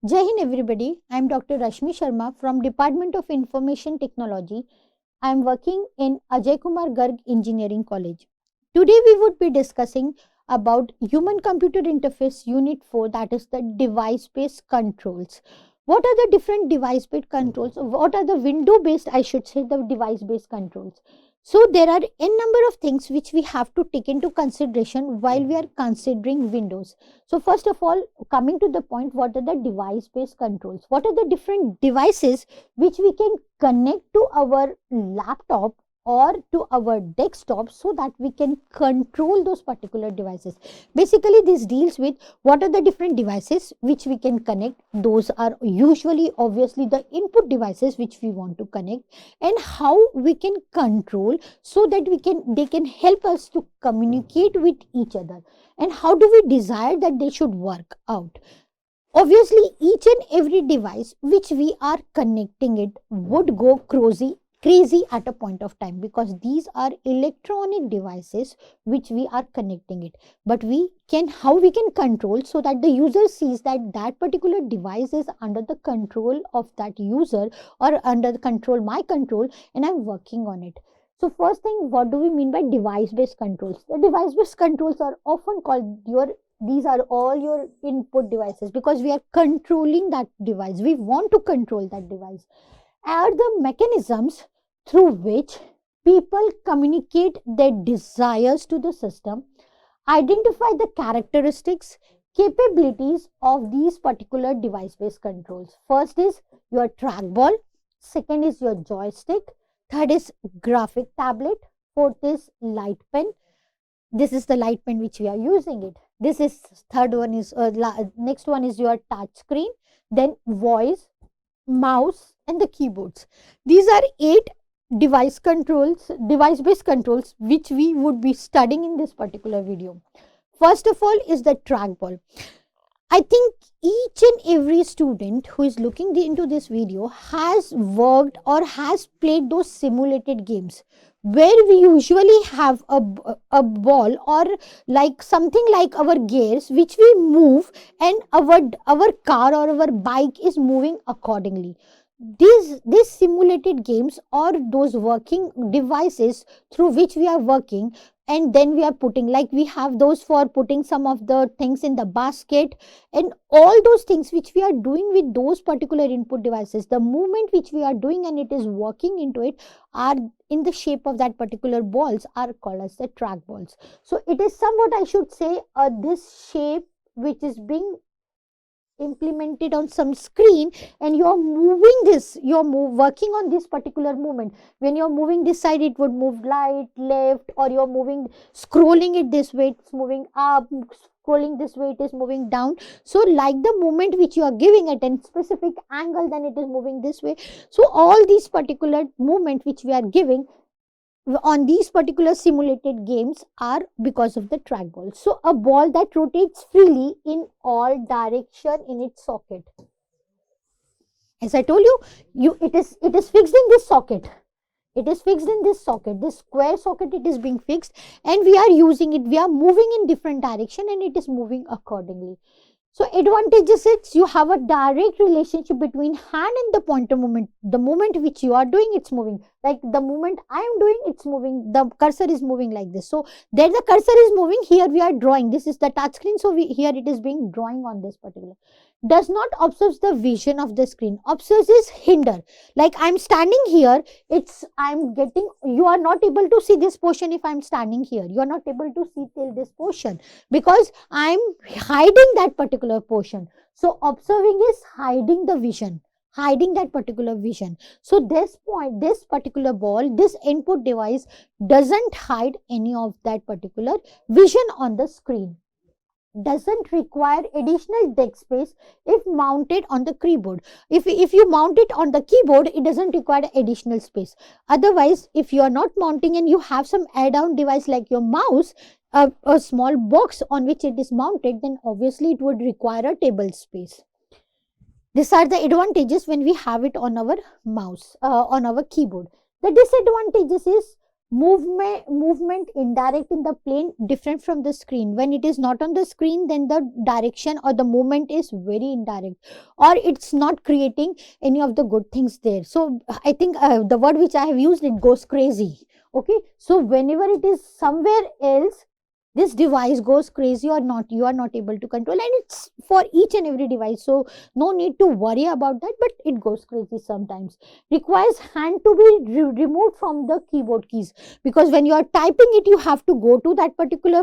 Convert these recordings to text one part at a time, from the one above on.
Jai Hind everybody, I am Dr. Rashmi Sharma from Department of Information Technology. I am working in Ajay Kumar Garg Engineering College. Today we would be discussing about Human Computer Interface Unit 4, that is the device-based controls. What are the different device-based controls? What are the window-based, I should say, the device-based controls? So there are n number of things which we have to take into consideration while we are considering Windows. So first of all, coming to the point, what are the device-based controls? What are the different devices which we can connect to our laptop or to our desktop so that we can control those particular devices? Basically, this deals with what are the different devices which we can connect. Those are usually, obviously, the input devices which we want to connect, and how we can control so that they can help us to communicate with each other, and how do we desire that they should work out. Obviously, each and every device which we are connecting it would go crazy at a point of time, because these are electronic devices which we are connecting it. But how we can control so that the user sees that that particular device is under the control of that user, or under the control, my control, and I'm working on it. So first thing, what do we mean by device-based controls? The device-based controls are often called these are all your input devices, because we are controlling that device. We want to control that device. Are the mechanisms through which people communicate their desires to the system. Identify the characteristics, capabilities of these particular device-based controls. First is your trackball. Second is your joystick. Third is graphic tablet. Fourth is light pen. This is the light pen which we are using it. This is third one is next one is your touch screen, then voice, mouse, and the keyboards. These are 8 device-based controls which we would be studying in this particular video. First of all is the trackball. I think each and every student who is looking into this video has worked or has played those simulated games where we usually have a ball, or like something like our gears which we move, and our car or our bike is moving accordingly. These simulated games or those working devices through which we are working, and then we are putting, like we have those for putting some of the things in the basket, and all those things which we are doing with those particular input devices, the movement which we are doing and it is working into it, are in the shape of that particular balls, are called as the track balls. So it is somewhat, I should say, this shape which is being implemented on some screen, and you're moving this, working on this particular movement. When you're moving this side, it would move right, left, or you're scrolling it this way, it's moving up, scrolling this way, it is moving down. So like the movement which you are giving at a specific angle, then it is moving this way. So all these particular movement which we are giving on these particular simulated games are because of the trackball. So a ball that rotates freely in all direction in its socket. As I told you, it is fixed in this socket. It is fixed in this socket, this square socket. It is being fixed, and we are using it. We are moving in different direction, and it is moving accordingly. So advantages is you have a direct relationship between hand and the pointer movement. The moment which you are doing, it's moving. Like the moment I am doing, it's moving. The cursor is moving like this. So there the cursor is moving. Here we are drawing. This is the touch screen. So here it is being drawing on this particular. Does not obscures the vision of the screen. Obscures is hinder. Like I'm standing here, you are not able to see this portion. If I'm standing here, you are not able to see till this portion, because I'm hiding that particular portion. So observing is hiding the vision, hiding that particular vision. So this particular ball, this input device doesn't hide any of that particular vision on the screen. Doesn't require additional desk space if mounted on the keyboard. If you mount it on the keyboard, it doesn't require additional space. Otherwise, if you are not mounting and you have some add-on device like your mouse, a small box on which it is mounted, then obviously it would require a table space. These are the advantages when we have it on our mouse, on our keyboard. The disadvantages is movement indirect in the plane different from the screen. When it is not on the screen, then the direction or the movement is very indirect, or it's not creating any of the good things there. So I think the word which I have used, it goes crazy. Okay, so whenever it is somewhere else, this device goes crazy or not, you are not able to control, and it's for each and every device, so no need to worry about that, but it goes crazy sometimes. Requires hand to be removed from the keyboard keys, because when you are typing it, you have to go to that particular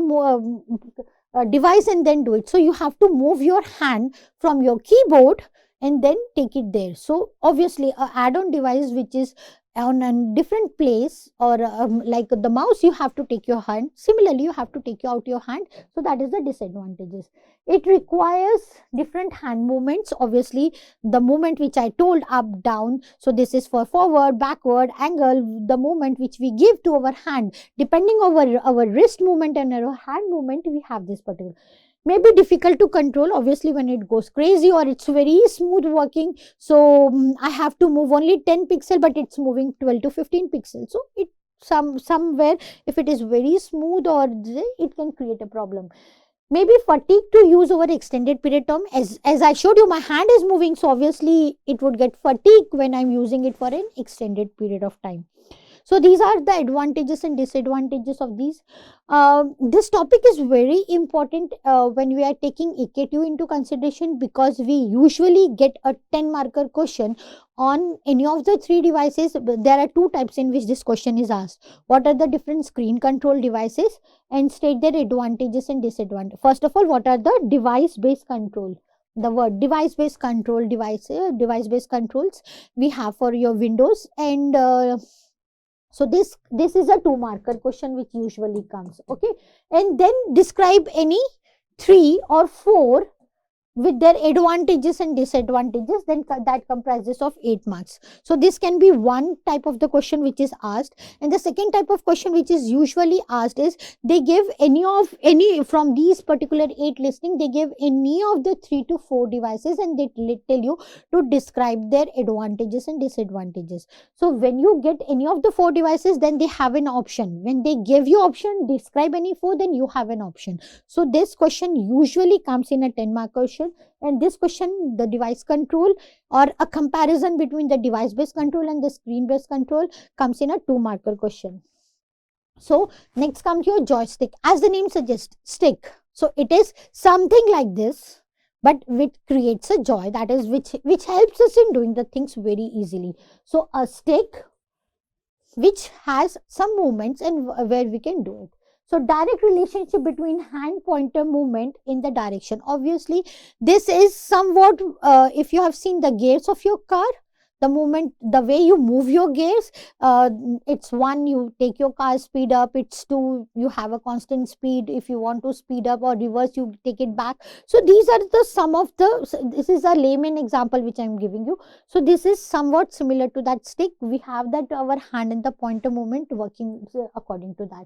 device and then do it. So you have to move your hand from your keyboard and then take it there. So obviously a add-on device which is on a different place, or like the mouse, you have to take your hand. Similarly, you have to take out your hand. So that is the disadvantages. It requires different hand movements. Obviously, the movement which I told, up, down. So this is for forward, backward, angle. The movement which we give to our hand, depending on our wrist movement and our hand movement, we have this particular. May be difficult to control obviously when it goes crazy, or it's very smooth working. So I have to move only 10 pixel, but it's moving 12 to 15 pixels. So it somewhere, if it is very smooth, or it can create a problem. Maybe fatigue to use over extended period term. As I showed you, my hand is moving, so obviously it would get fatigue when I'm using it for an extended period of time. So these are the advantages and disadvantages of these. This topic is very important when we are taking AKTU into consideration, because we usually get a 10 marker question on any of the three devices. There are two types in which this question is asked. What are the different screen control devices, and state their advantages and disadvantages. First of all, what are the device-based control? The word device-based control, device-based controls we have for your Windows, and so this is a 2 marker question which usually comes. Okay, and then describe any 3 or 4 with their advantages and disadvantages, then that comprises of 8 marks. So this can be one type of the question which is asked. And the second type of question which is usually asked is, they give any from these particular 8 listing, they give any of the 3 to 4 devices, and they tell you to describe their advantages and disadvantages. So when you get any of the 4 devices, then they have an option. When they give you option, describe any 4, then you have an option. So this question usually comes in a 10 mark question. And this question, the device control, or a comparison between the device based control and the screen based control, comes in a 2 marker question. So next comes your joystick. As the name suggests, stick. So it is something like this, but which creates a joy, that is which helps us in doing the things very easily. So a stick which has some movements and where we can do it. So direct relationship between hand pointer movement in the direction. Obviously, this is somewhat, if you have seen the gears of your car, the movement, the way you move your gears, it's 1, you take your car speed up, it's 2, you have a constant speed. If you want to speed up or reverse, you take it back. So these are the some of the, this is a layman example which I am giving you. So this is somewhat similar to that stick. We have that our hand and the pointer movement working according to that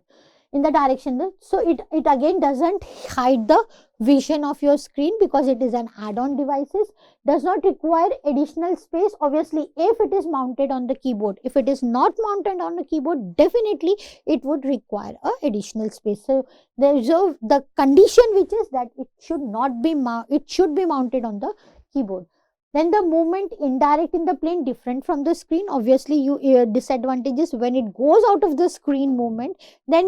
in the direction. So it again doesn't hide the vision of your screen, because it is an add-on devices, does not require additional space. Obviously, if it is mounted on the keyboard, if it is not mounted on the keyboard, definitely it would require a additional space. So there is the condition which is that it should not be it should be mounted on the keyboard. Then the movement indirect in the plane, different from the screen. Obviously, you disadvantages, when it goes out of the screen movement, then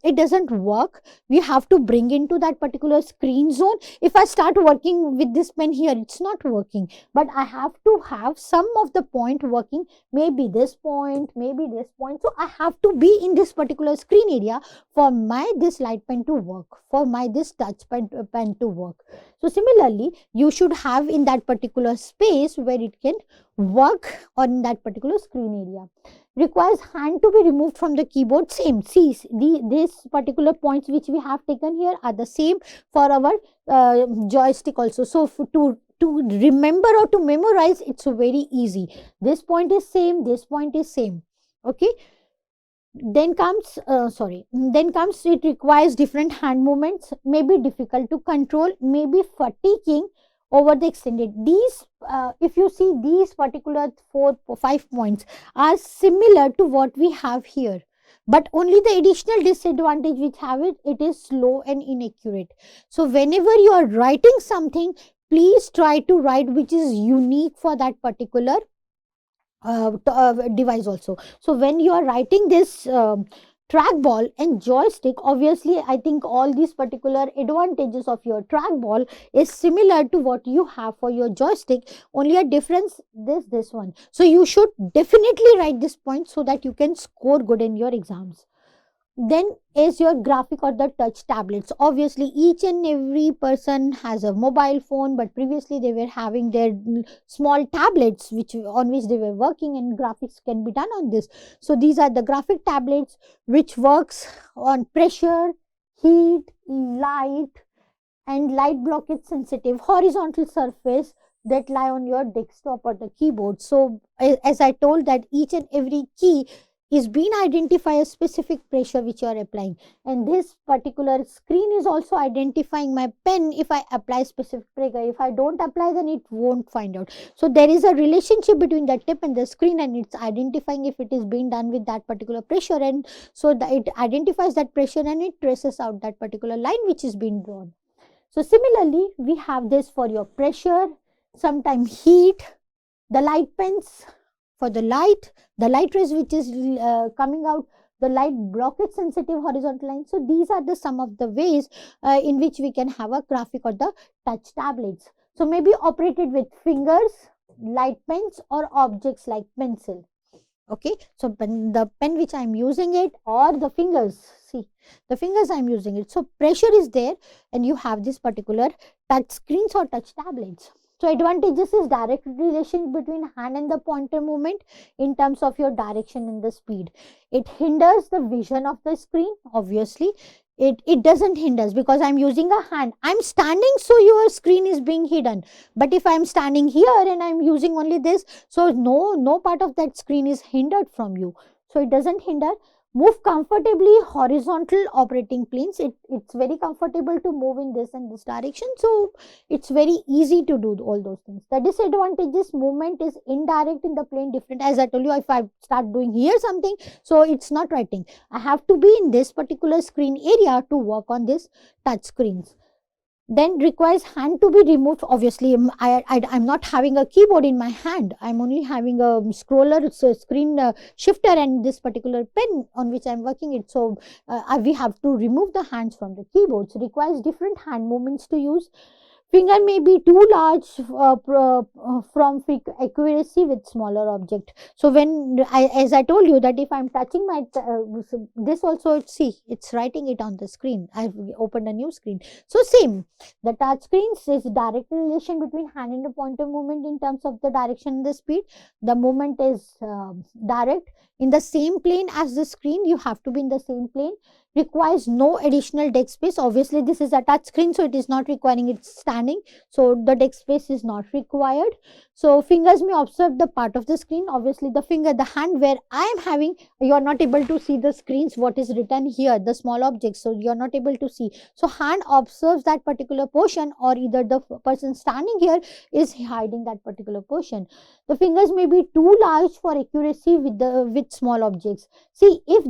it doesn't work. We have to bring into that particular screen zone. If I start working with this pen here, it's not working, but I have to have some of the point working, maybe this point, maybe this point. So I have to be in this particular screen area for my this light pen to work, for my this touch pen to work. So similarly, you should have in that particular space where it can work on that particular screen area. Requires hand to be removed from the keyboard. Same. See, these particular points which we have taken here are the same for our joystick also. So to remember or to memorize, it's very easy. This point is same, this point is same. Okay. Then comes it requires different hand movements, may be difficult to control, may be fatiguing over the extended. These if you see, these particular 4 or 5 points are similar to what we have here. But only the additional disadvantage which have it, it is slow and inaccurate. So whenever you are writing something, please try to write which is unique for that particular device also. So when you are writing this trackball and joystick, obviously I think all these particular advantages of your trackball is similar to what you have for your joystick, only a difference this one. So you should definitely write this point so that you can score good in your exams. Then is your graphic or the touch tablets. Obviously each and every person has a mobile phone, but previously they were having their small tablets which on which they were working, and graphics can be done on this. So these are the graphic tablets which works on pressure, heat, light, and light blockage sensitive horizontal surface that lie on your desktop or the keyboard. So as I told that each and every key is being identify a specific pressure which you are applying, and this particular screen is also identifying my pen. If I apply specific pressure, if I don't apply, then it won't find out. So there is a relationship between the tip and the screen, and it's identifying if it is being done with that particular pressure, and so it identifies that pressure and it traces out that particular line which is being drawn. So similarly we have this for your pressure, sometimes heat, the light pens for the light rays which is coming out, the light blockage sensitive horizontal line. So these are the some of the ways in which we can have a graphic or the touch tablets. So maybe operated with fingers, light pens, or objects like pencil. Okay, so the pen which I am using it, or the fingers, see the fingers I am using it. So pressure is there, and you have this particular touch screens or touch tablets. So advantages is direct relation between hand and the pointer movement in terms of your direction and the speed. It hinders the vision of the screen. Obviously it doesn't hinders, because I'm using a hand, I'm standing, so your screen is being hidden. But if I'm standing here and I'm using only this, so no part of that screen is hindered from you. So it doesn't hinder. Move comfortably horizontal operating planes. It's very comfortable to move in this and this direction, so it's very easy to do all those things. The disadvantages, movement is indirect in the plane different. As I told you, if I start doing here something, so it's not writing. I have to be in this particular screen area to work on this touch screens. Then requires hand to be removed. Obviously I'm not having a keyboard in my hand, I'm only having a scroller, so screen shifter, and this particular pen on which I'm working it. So we have to remove the hands from the keyboards. Requires different hand movements to use. Finger may be too large from accuracy with smaller object. So when as I told you that if I'm touching my this also, see it's writing it on the screen. I've opened a new screen. So same, the touch screens is direct relation between hand and the pointer movement in terms of the direction and the speed. The movement is direct in the same plane as the screen. You have to be in the same plane. Requires no additional desk space. Obviously this is a touch screen, so it is not requiring it standing, so the desk space is not required. So fingers may observe the part of the screen. Obviously the finger, the hand where I am having, you are not able to see the screens what is written here, the small objects, so you are not able to see. So hand observes that particular portion, or either the person standing here is hiding that particular portion. The fingers may be too large for accuracy with small objects. See, if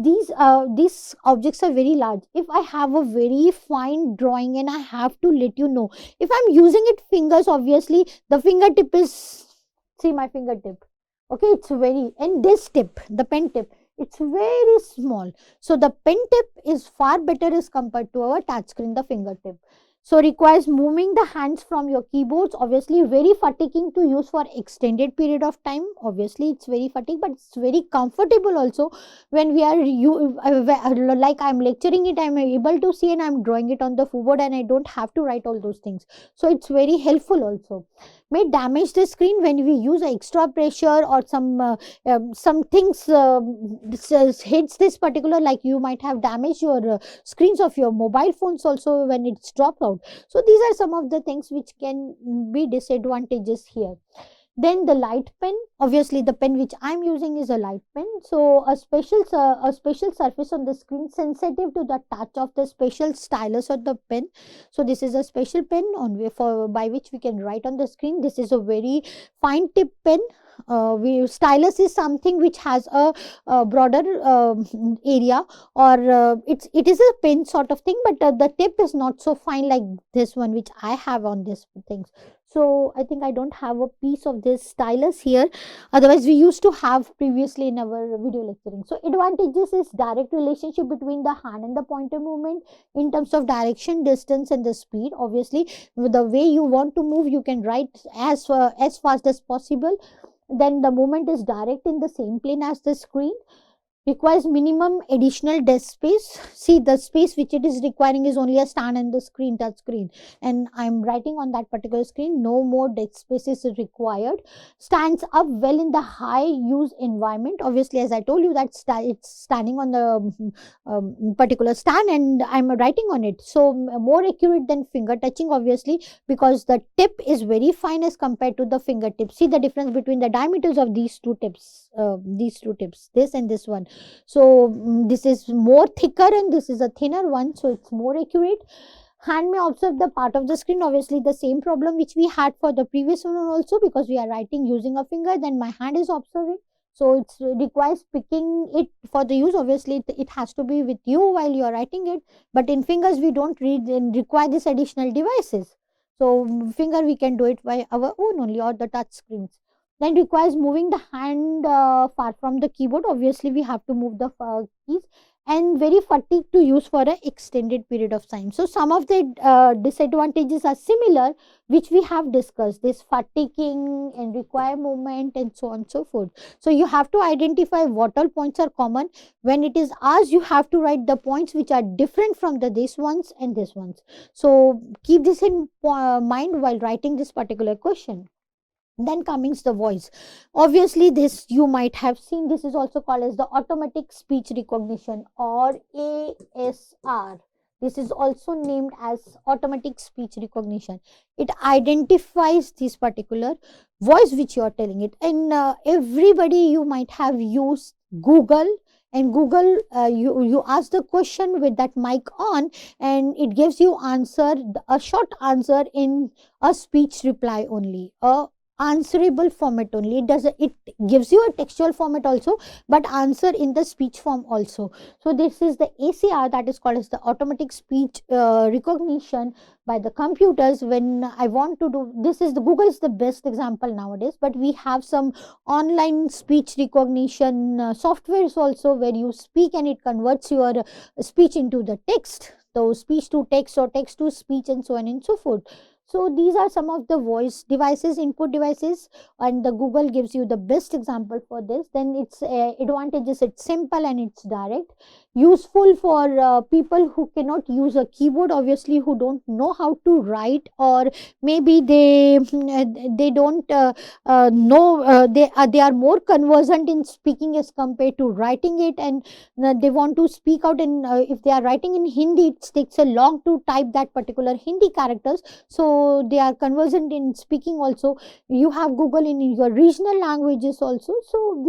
these objects are very large, if I have a very fine drawing and I have to let you know, if I'm using it fingers, obviously the fingertip is, see my fingertip, okay, it's very, and this tip, the pen tip, it's very small. So the pen tip is far better as compared to our touch screen, the fingertip. So requires moving the hands from your keyboards. Obviously very fatiguing to use for extended period of time. Obviously it's very fatiguing, but it's very comfortable also when we are like I'm lecturing it, I'm able to see and I'm drawing it on the keyboard, and I don't have to write all those things. So it's very helpful also. May damage the screen when we use extra pressure or some things hits this particular, like you might have damaged your screens of your mobile phones also when it's dropped out. So these are some of the things which can be disadvantages here. Then the light pen, obviously the pen which I'm using is a light pen. So a special surface on the screen sensitive to the touch of the special stylus or the pen. So this is a special pen by which we can write on the screen. This is a very fine tip pen Stylus is something which has a broader area, or it is a pen sort of thing, but the tip is not so fine like this one which I have on this things. So I think I don't have a piece of this stylus here. Otherwise, we used to have previously in our video lecturing. So advantages is direct relationship between the hand and the pointer movement in terms of direction, distance, and the speed. Obviously, with the way you want to move, you can write as fast as possible. Then the movement is direct in the same plane as the screen. Requires minimum additional desk space. See, the space which it is requiring is only a stand and the screen, touch screen, and I'm writing on that particular screen. No more desk space is required. Stands up well in the high use environment. Obviously, as I told you, that it's standing on the particular stand and I'm writing on it, so more accurate than finger touching, obviously, because the tip is very fine as compared to the fingertip. See the difference between the diameters of these two tips, this and this one. So this is more thicker and this is a thinner one, so it's more accurate. Hand may observe the part of the screen. Obviously, the same problem which we had for the previous one also, because we are writing using a finger, then my hand is observing. So it requires picking it for the use. Obviously, it has to be with you while you are writing it. But in fingers, we don't require this additional devices. So finger, we can do it by our own only, or the touch screens. Then requires moving the hand far from the keyboard. Obviously, we have to move the keys, and very fatigued to use for an extended period of time. So some of the disadvantages are similar, which we have discussed, this fatiguing and require movement and so on and so forth. So you have to identify what all points are common. When it is asked, you have to write the points which are different from the this ones and this ones. So keep this in mind while writing this particular question. Then comes the voice. Obviously, this you might have seen. This is also called as the automatic speech recognition, or ASR. This is also named as automatic speech recognition. It identifies this particular voice which you are telling it. And everybody, you might have used Google. And Google, you ask the question with that mic on, and it gives you a short answer in a speech reply only, a answerable format only. It gives you a textual format also, but answer in the speech form also. So this is the ACR, that is called as the automatic speech recognition by the computers. When I want to do this, is the Google is the best example nowadays, but we have some online speech recognition softwares also, where you speak and it converts your speech into the text. So speech to text or text to speech and so on and so forth. So these are some of the voice devices, input devices, and the Google gives you the best example for this. Then its advantages, it's simple and it's direct, useful for people who cannot use a keyboard, obviously, who don't know how to write, or maybe they don't know, they are more conversant in speaking as compared to writing it, and they want to speak out. And if they are writing in Hindi, it takes a long to type that particular Hindi characters. So they are conversant in speaking also. You have Google in your regional languages also. So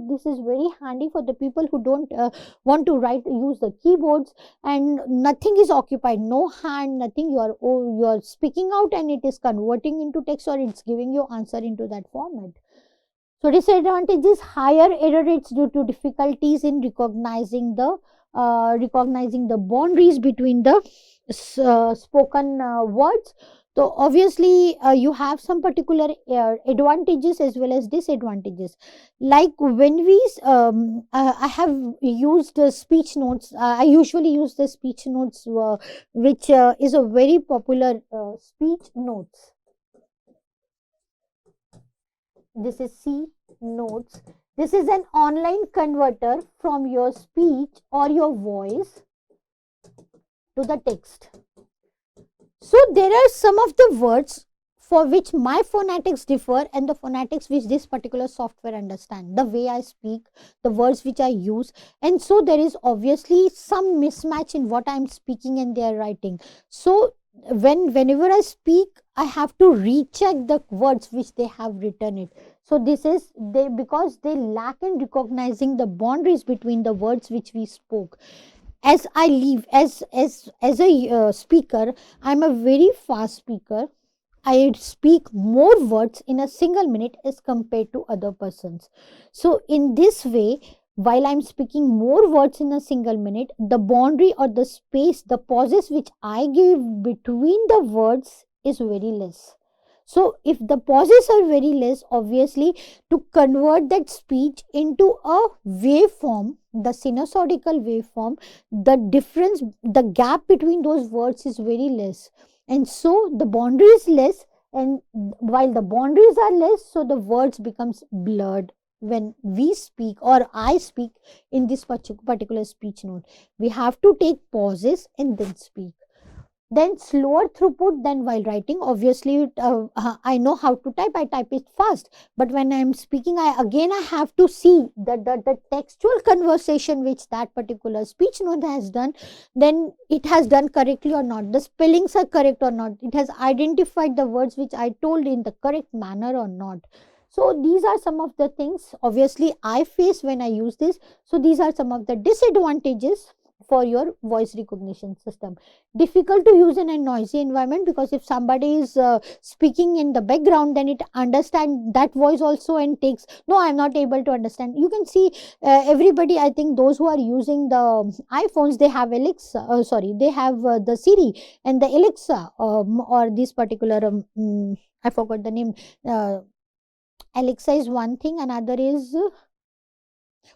this is very handy for the people who don't want to use the keyboards, and nothing is occupied, no hand, nothing. You are speaking out and it is converting into text, or it's giving you answer into that format. So disadvantages: higher error rates due to difficulties in recognizing the boundaries between the spoken words. So obviously, you have some particular advantages as well as disadvantages. Like when I have used speech notes. I usually use the speech notes, which is a very popular speech notes. This is C notes. This is an online converter from your speech or your voice to the text. So there are some of the words for which my phonetics differ and the phonetics which this particular software understand, the way I speak, the words which I use, and so there is obviously some mismatch in what I am speaking and they are writing. So whenever I speak, I have to recheck the words which they have written it. So this is because they lack in recognizing the boundaries between the words which we spoke. As a speaker, I'm a very fast speaker. I speak more words in a single minute as compared to other persons. So in this way, while I'm speaking more words in a single minute, the boundary or the space, the pauses which I give between the words is very less. So if the pauses are very less, obviously to convert that speech into a waveform, the sinusoidal waveform, the difference, the gap between those words is very less, and so the boundary is less, and while the boundaries are less, so the words becomes blurred when we speak or I speak in this particular speech note. We have to take pauses and then speak. Then slower throughput than while writing. Obviously I know how to type, I type it fast, but when I'm speaking, I have to see the textual conversation which that particular speech note has done, then it has done correctly or not, the spellings are correct or not, it has identified the words which I told in the correct manner or not. So these are some of the things obviously I face when I use this. So these are some of the disadvantages for your voice recognition system. Difficult to use in a noisy environment, because if somebody is speaking in the background, then it understand that voice also and takes, no, I'm not able to understand. You can see everybody, I think those who are using the iPhones, they have Alexa, sorry, they have the Siri and the Alexa, or this particular I forgot the name. Alexa is one thing, another is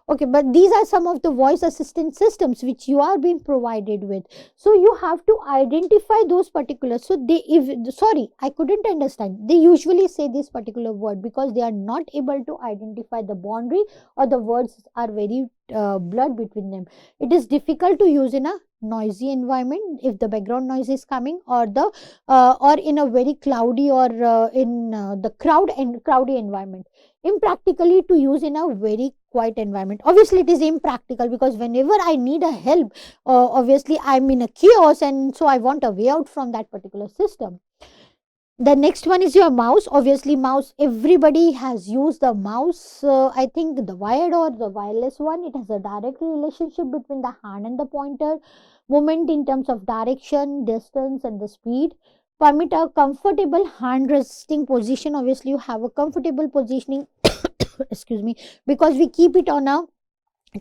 okay, but these are some of the voice assistant systems which you are being provided with. So you have to identify those particulars. So they, if sorry, I couldn't understand. They usually say this particular word because they are not able to identify the boundary, or the words are very blurred between them. It is difficult to use in a noisy environment if the background noise is coming, or the or in a very cloudy, or in the crowdy environment. Impractically to use in a very quiet environment. Obviously it is impractical because whenever I need a help, obviously I'm in a chaos, and so I want a way out from that particular system. The next one is your mouse. Obviously mouse, everybody has used the mouse. I think the wired or the wireless one, it has a direct relationship between the hand and the pointer, movement in terms of direction, distance and the speed. Permit a comfortable hand resting position. Obviously you have a comfortable positioning excuse me, because we keep it on a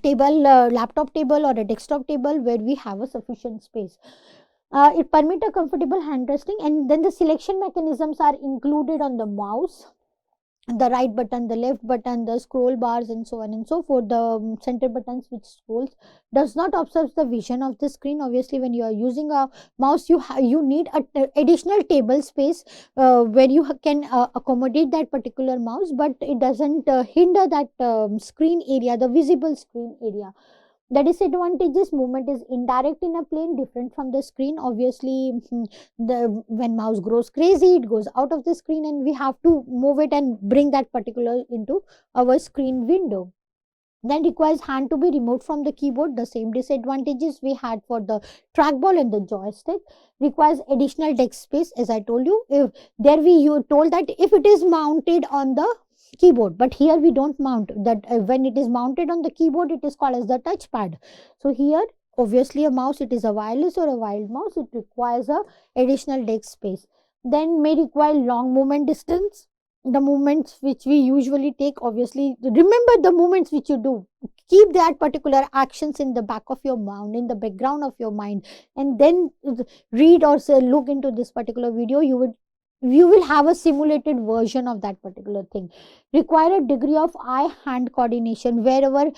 table, laptop table or a desktop table where we have a sufficient space. It permit a comfortable hand resting, and then the selection mechanisms are included on the mouse: the right button, the left button, the scroll bars and so on and so forth. The center buttons which scrolls does not obstruct the vision of the screen. Obviously when you are using a mouse, you need a additional table space where you can accommodate that particular mouse, but it doesn't hinder that screen area, the visible screen area. The disadvantages: movement is indirect in a plane different from the screen. Obviously the when mouse grows crazy, it goes out of the screen, and we have to move it and bring that particular into our screen window. Then requires hand to be removed from the keyboard. The same disadvantages we had for the trackball and the joystick. Requires additional desk space, as I told you. If there we you told that if it is mounted on the keyboard, but here we don't mount that. When it is mounted on the keyboard, it is called as the touchpad. So here obviously a mouse, it is a wireless or a wired mouse, it requires a additional desk space. Then may require long movement distance. The movements which we usually take, obviously remember the movements which you do, keep that particular actions in the back of your mind, in the background of your mind, and then read or say look into this particular video. You will have a simulated version of that particular thing. Require a degree of eye hand coordination. Wherever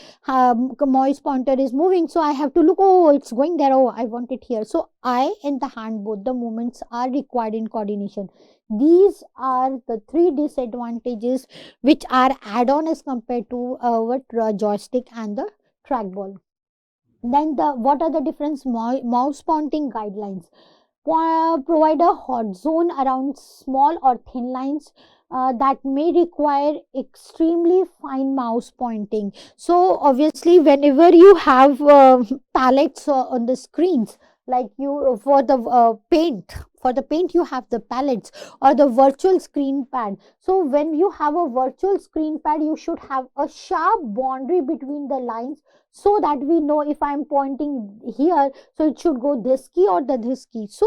mouse pointer is moving, so I have to look, oh it's going there, oh I want it here. So eye and the hand, both the movements are required in coordination. These are the three disadvantages which are add-on as compared to our joystick and the trackball. Then the what are the different mouse pointing guidelines? Provide a hot zone around small or thin lines that may require extremely fine mouse pointing. So obviously whenever you have palettes on the screens, like you for the paint, For the paint, you have the palettes or the virtual screen pad. So when you have a virtual screen pad, you should have a sharp boundary between the lines, so that we know if I'm pointing here, so it should go this key or this key. So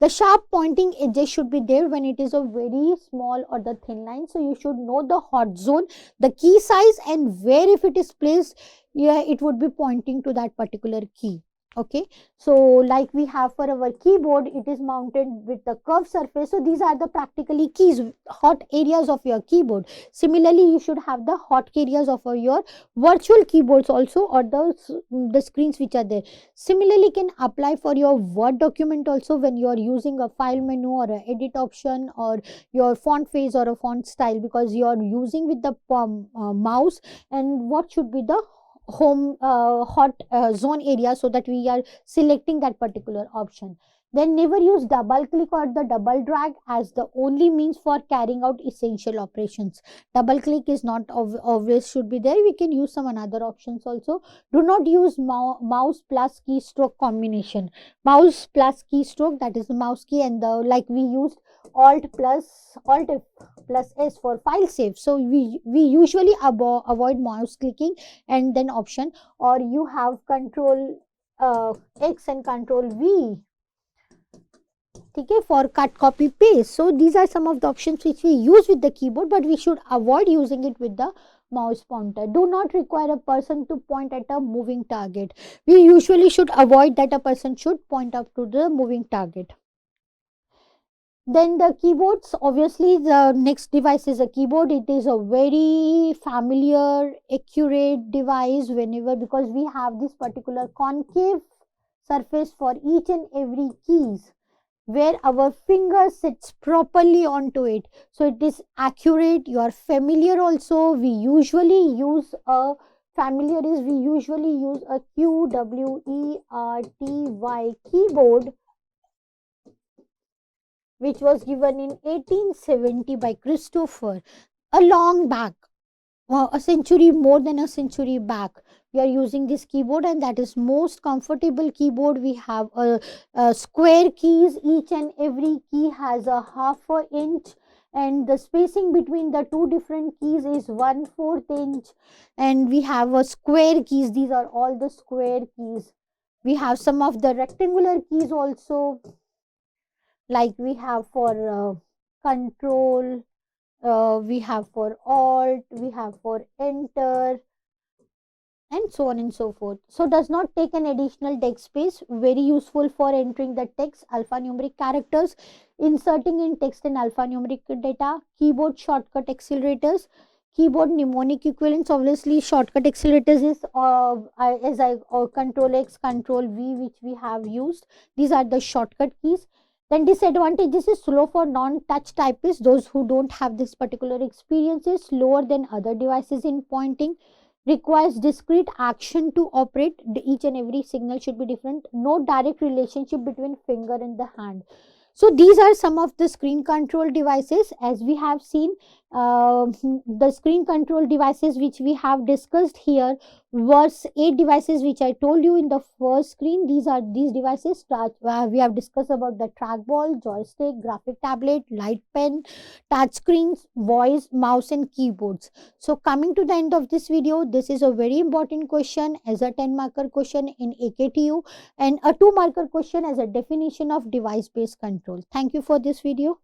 the sharp pointing edges should be there when it is a very small or the thin line. So you should know the hot zone, the key size, and where if it is placed, yeah, it would be pointing to that particular key. Okay, so like we have for our keyboard, it is mounted with the curved surface. So these are the practically keys, hot areas of your keyboard. Similarly, you should have the hot areas of your virtual keyboards also, or the screens which are there. Similarly, can apply for your Word document also, when you are using a file menu or a edit option or your font face or a font style, because you are using with the mouse. And what should be the home hot zone area, so that we are selecting that particular option. Then never use double click or the double drag as the only means for carrying out essential operations. Double click is not always should be there. We can use some another options also. Do not use mouse plus keystroke combination. Mouse plus keystroke, that is the mouse key, and the like we used alt plus S for file save. So we usually avoid mouse clicking and then option, or you have control X and control V, okay, for cut, copy, paste. So these are some of the options which we use with the keyboard, but we should avoid using it with the mouse pointer. Do not require a person to point at a moving target. We usually should avoid that a person should point up to the moving target. Then the keyboards, obviously the next device is a keyboard. It is a very familiar, accurate device whenever, because we have this particular concave surface for each and every keys, where our finger sits properly onto it. So it is accurate, you are familiar also. We usually use a QWERTY keyboard, which was given in 1870 by Christopher, a long back, a century, more than a century back. We are using this keyboard, and that is most comfortable keyboard. We have a square keys. Each and every key has a ½ inch, and the spacing between the two different keys is 1/4 inch. And we have a square keys. These are all the square keys. We have some of the rectangular keys also, like we have for control, we have for alt, we have for enter, and so on and so forth. So does not take an additional text space, very useful for entering the text, alphanumeric characters, inserting in text and alphanumeric data. Keyboard shortcut accelerators, keyboard mnemonic equivalents. Obviously shortcut accelerators is control X, control V, which we have used. These are the shortcut keys. Then disadvantages is slow for non-touch typists. Those who don't have this particular experience is slower than other devices in pointing. Requires discrete action to operate. Each and every signal should be different. No direct relationship between finger and the hand. So these are some of the screen control devices. As we have seen, the screen control devices which we have discussed here was 8 devices which I told you in the first screen. These devices. We have discussed about the trackball, joystick, graphic tablet, light pen, touch screens, voice, mouse, and keyboards. So coming to the end of this video, this is a very important question as a 10 marker question in AKTU, and a 2 marker question as a definition of device based control. Thank you for this video.